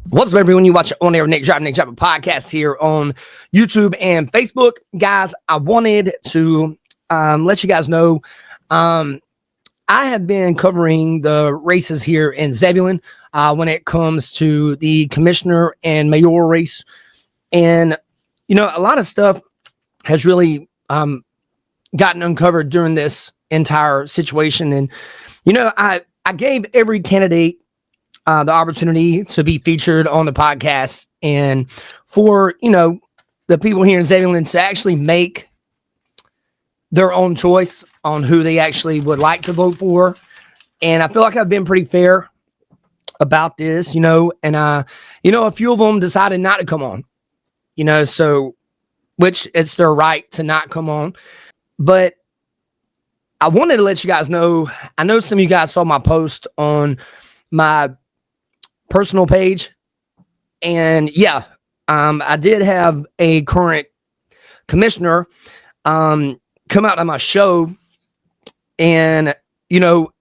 What's up, everyone? You watch On Air Nick Driver podcast here on YouTube and Facebook. Guys, I wanted to let you guys know I have been covering the races here in Zebulon when it comes to the commissioner and mayoral race. And, you know, a lot of stuff has really gotten uncovered during this entire situation. And, you know, I gave every candidate the opportunity to be featured on the podcast, and for, you know, the people here in Zebulon to actually make their own choice on who they actually would like to vote for. And I feel like I've been pretty fair about this, you know, and you know, a few of them decided not to come on, you know, so, which it's their right to not come on. But I wanted to let you guys know, I know some of you guys saw my post on my personal page, and yeah, I did have a current commissioner come out on my show, and, you know,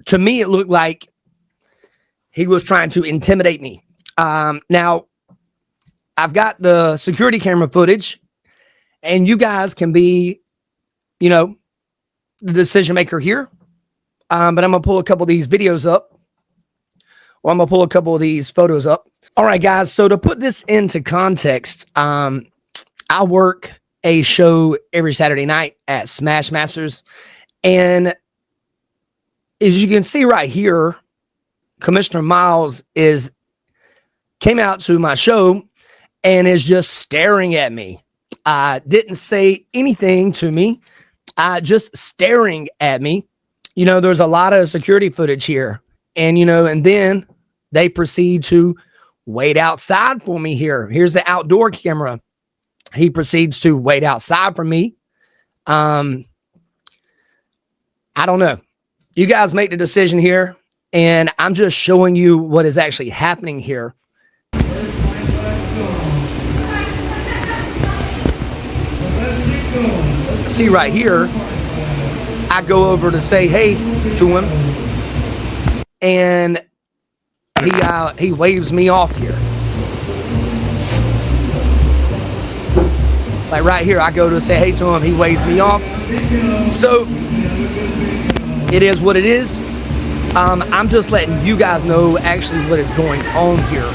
to me it looked like he was trying to intimidate me. Now I've got the security camera footage, and you guys can be, you know, the decision maker here, but I'm gonna pull a couple of these videos up. Well, I'm going to pull a couple of these photos up. All right, guys. So to put this into context, I work a show every Saturday night at Smash Masters. And as you can see right here, Commissioner Miles came out to my show and is just staring at me. Didn't say anything to me. Just staring at me. You know, there's a lot of security footage here. And, you know, and then they proceed to wait outside for me here. Here's the outdoor camera. He proceeds to wait outside for me. I don't know. You guys make the decision here, and I'm just showing you what is actually happening here. See right here, I go over to say hey to him, and he waves me off here. Like right here, I go to say hey to him, he waves me off. So it is what it is. I'm just letting you guys know actually what is going on here.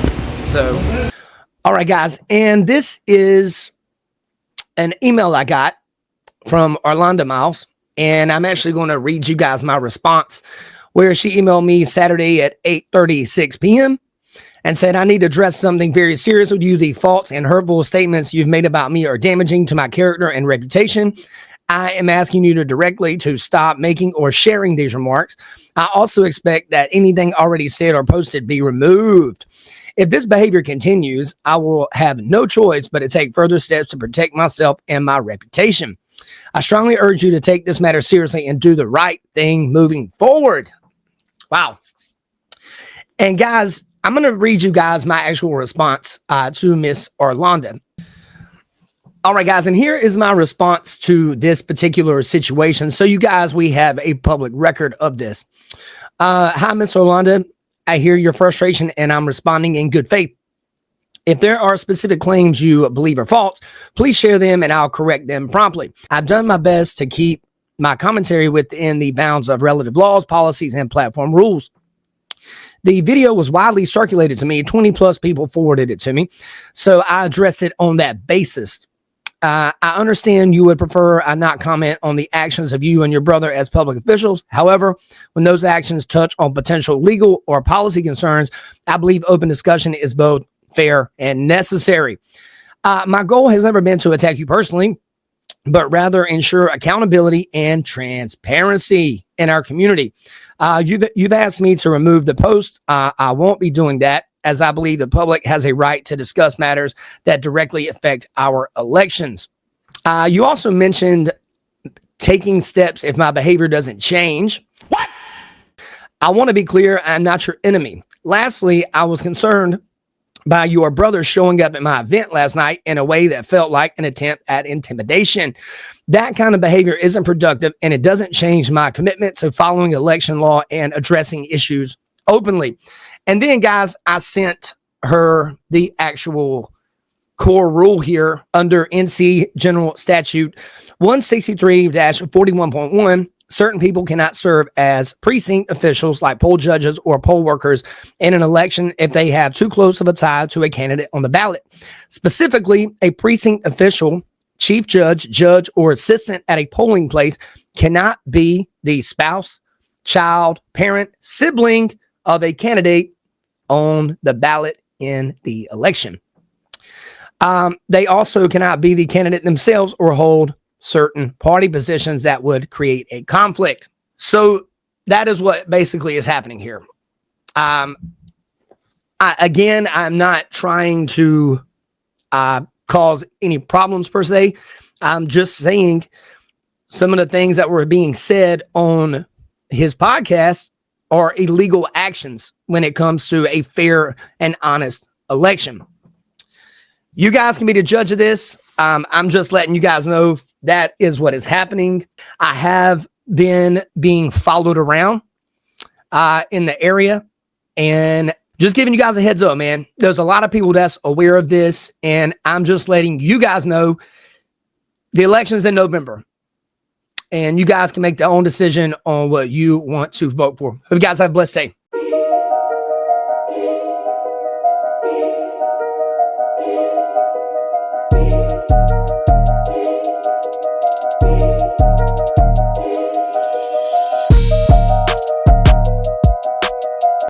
So, all right, guys, and this is an email I got from Orlando Miles, and I'm actually going to read you guys my response, where she emailed me Saturday at 8:36 p.m. and said, I need to address something very serious with you. The false and hurtful statements you've made about me are damaging to my character and reputation. I am asking you directly to stop making or sharing these remarks. I also expect that anything already said or posted be removed. If this behavior continues, I will have no choice but to take further steps to protect myself and my reputation. I strongly urge you to take this matter seriously and do the right thing moving forward. Wow. And guys, I'm going to read you guys my actual response to Miss Orlando. All right, guys, and here is my response to this particular situation. So you guys, we have a public record of this. Hi, Miss Orlando. I hear your frustration and I'm responding in good faith. If there are specific claims you believe are false, please share them and I'll correct them promptly. I've done my best to keep my commentary within the bounds of relative laws, policies, and platform rules. The video was widely circulated to me. 20 plus people forwarded it to me. So I address it on that basis. I understand you would prefer I not comment on the actions of you and your brother as public officials. However, when those actions touch on potential legal or policy concerns, I believe open discussion is both fair and necessary. My goal has never been to attack you personally, but rather ensure accountability and transparency in our community. You've asked me to remove the post. I won't be doing that, as I believe the public has a right to discuss matters that directly affect our elections. You also mentioned taking steps if my behavior doesn't change. What? I want to be clear, I'm not your enemy. Lastly, I was concerned by your brother showing up at my event last night in a way that felt like an attempt at intimidation. That kind of behavior isn't productive, and it doesn't change my commitment to following election law and addressing issues openly. And then, guys, I sent her the actual core rule here under NC General Statute 163-41.1. Certain people cannot serve as precinct officials like poll judges or poll workers in an election if they have too close of a tie to a candidate on the ballot. Specifically, a precinct official, chief judge, judge, or assistant at a polling place cannot be the spouse, child, parent, sibling of a candidate on the ballot in the election. They also cannot be the candidate themselves or hold certain party positions that would create a conflict. So that is what basically is happening here. I'm not trying to cause any problems per se. I'm just saying some of the things that were being said on his podcast are illegal actions when it comes to a fair and honest election. You guys can be the judge of this. I'm just letting you guys know that is what is happening. I have been being followed around in the area, and just giving you guys a heads up, man. There's a lot of people that's aware of this, and I'm just letting you guys know the election is in November, and you guys can make their own decision on what you want to vote for. Hope you guys have a blessed day.